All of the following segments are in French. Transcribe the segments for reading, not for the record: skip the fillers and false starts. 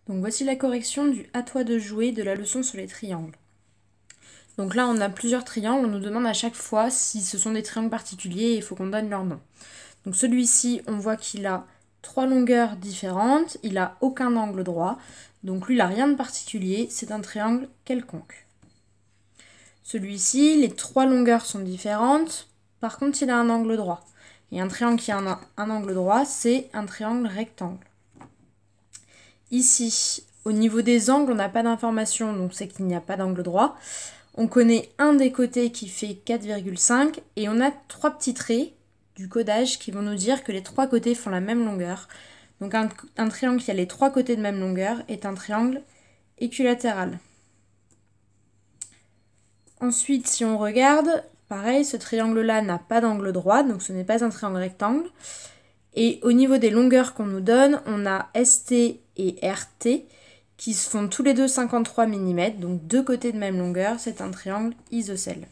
Donc voici la correction du à toi de jouer de la leçon sur les triangles. Donc là on a plusieurs triangles, on nous demande à chaque fois si ce sont des triangles particuliers et il faut qu'on donne leur nom. Donc celui-ci, on voit qu'il a 3 longueurs différentes, il n'a aucun angle droit, donc lui il n'a rien de particulier, c'est un triangle quelconque. Celui-ci, les 3 longueurs sont différentes, par contre il a un angle droit. Et un triangle qui a un angle droit, c'est un triangle rectangle. Ici, au niveau des angles, on n'a pas d'information, donc c'est qu'il n'y a pas d'angle droit. On connaît un des côtés qui fait 4,5 et on a 3 petits traits du codage qui vont nous dire que les 3 côtés font la même longueur. Donc un triangle qui a les 3 côtés de même longueur est un triangle équilatéral. Ensuite, si on regarde, pareil, ce triangle-là n'a pas d'angle droit, donc ce n'est pas un triangle rectangle. Et au niveau des longueurs qu'on nous donne, on a ST et RT qui se font tous les deux 53 mm, donc deux côtés de même longueur, c'est un triangle isocèle.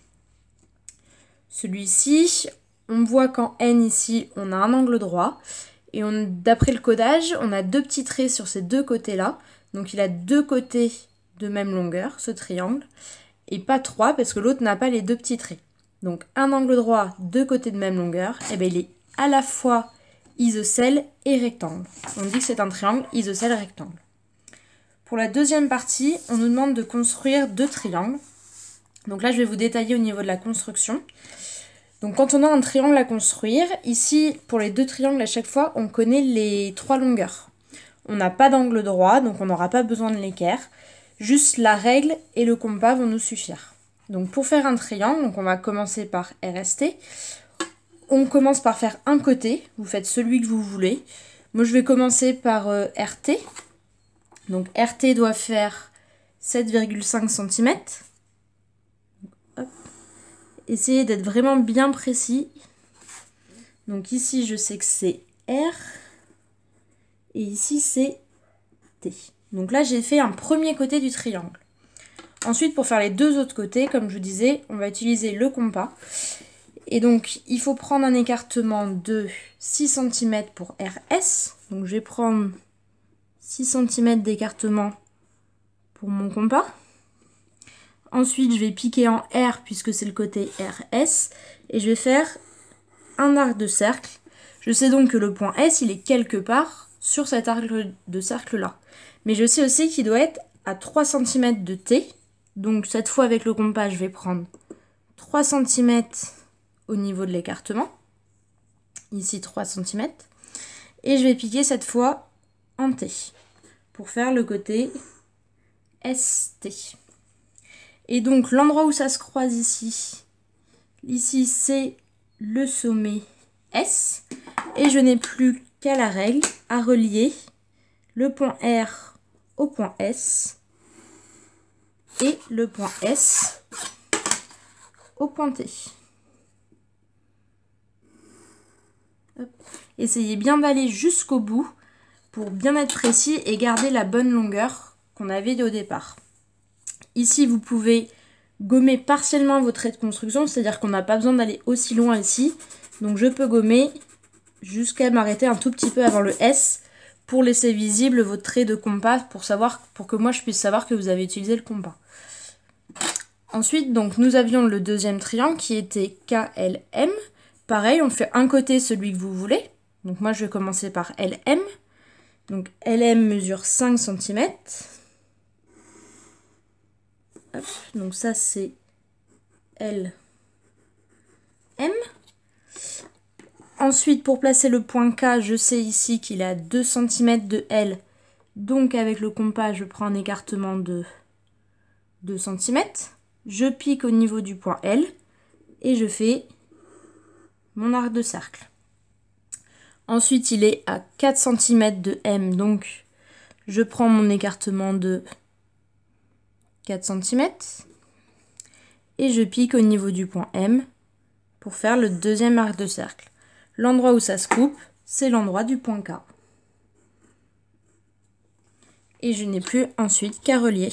Celui-ci, on voit qu'en N ici, on a un angle droit, et d'après le codage, on a 2 petits traits sur ces 2 côtés-là, donc il a 2 côtés de même longueur, ce triangle, et pas 3 parce que l'autre n'a pas les 2 petits traits. Donc un angle droit, 2 côtés de même longueur, et bien il est à la fois isocèle et rectangle. On dit que c'est un triangle isocèle rectangle. Pour la deuxième partie, on nous demande de construire 2 triangles. Donc là, je vais vous détailler au niveau de la construction. Donc quand on a un triangle à construire, ici, pour les 2 triangles à chaque fois, on connaît les 3 longueurs. On n'a pas d'angle droit, donc on n'aura pas besoin de l'équerre. Juste la règle et le compas vont nous suffire. Donc pour faire un triangle, donc on va commencer par RST. On commence par faire un côté, vous faites celui que vous voulez. Moi je vais commencer par RT. Donc RT doit faire 7,5 cm. Essayez d'être vraiment bien précis. Donc ici je sais que c'est R. Et ici c'est T. Donc là j'ai fait un premier côté du triangle. Ensuite pour faire les 2 autres côtés, comme je vous disais, on va utiliser le compas. Et donc, il faut prendre un écartement de 6 cm pour RS. Donc, je vais prendre 6 cm d'écartement pour mon compas. Ensuite, je vais piquer en R puisque c'est le côté RS. Et je vais faire un arc de cercle. Je sais donc que le point S, il est quelque part sur cet arc de cercle-là. Mais je sais aussi qu'il doit être à 3 cm de T. Donc, cette fois, avec le compas, je vais prendre 3 cm au niveau de l'écartement, ici 3 cm, et je vais piquer cette fois en T pour faire le côté ST. Et donc l'endroit où ça se croise ici c'est le sommet S, et je n'ai plus qu'à la règle à relier le point R au point S et le point S au point T. Hop. Essayez bien d'aller jusqu'au bout pour bien être précis et garder la bonne longueur qu'on avait au départ. Ici, vous pouvez gommer partiellement vos traits de construction, c'est-à-dire qu'on n'a pas besoin d'aller aussi loin ici. Donc je peux gommer jusqu'à m'arrêter un tout petit peu avant le S pour laisser visible votre trait de compas pour que moi je puisse savoir que vous avez utilisé le compas. Ensuite, donc, nous avions le deuxième triangle qui était KLM. Pareil, on fait un côté celui que vous voulez. Donc moi, je vais commencer par LM. Donc LM mesure 5 cm. Hop, donc ça, c'est LM. Ensuite, pour placer le point K, je sais ici qu'il a 2 cm de L. Donc avec le compas, je prends un écartement de 2 cm. Je pique au niveau du point L et je fais mon arc de cercle. Ensuite, il est à 4 cm de M, donc je prends mon écartement de 4 cm et je pique au niveau du point M pour faire le deuxième arc de cercle. L'endroit où ça se coupe, c'est l'endroit du point K. Et je n'ai plus ensuite qu'à relier.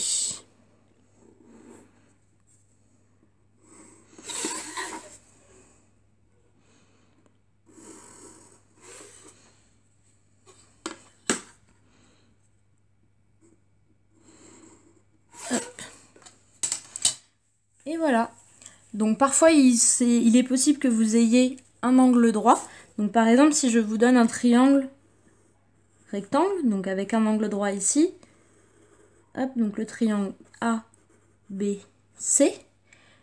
voilà. Donc parfois il est possible que vous ayez un angle droit. Donc par exemple si je vous donne un triangle rectangle, donc avec un angle droit ici, hop, donc le triangle A, B, C,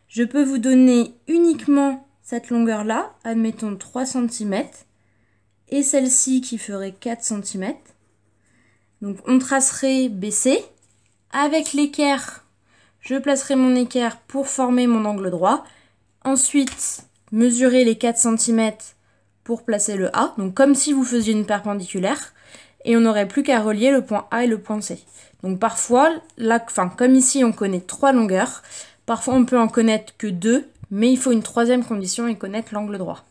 je peux vous donner uniquement cette longueur là, admettons 3 cm, et celle-ci qui ferait 4 cm. Donc on tracerait BC, avec l'équerre, je placerai mon équerre pour former mon angle droit. Ensuite, mesurer les 4 cm pour placer le A, donc comme si vous faisiez une perpendiculaire, et on n'aurait plus qu'à relier le point A et le point C. Donc parfois, là, comme ici on connaît 3 longueurs, parfois on peut en connaître que 2, mais il faut une troisième condition et connaître l'angle droit.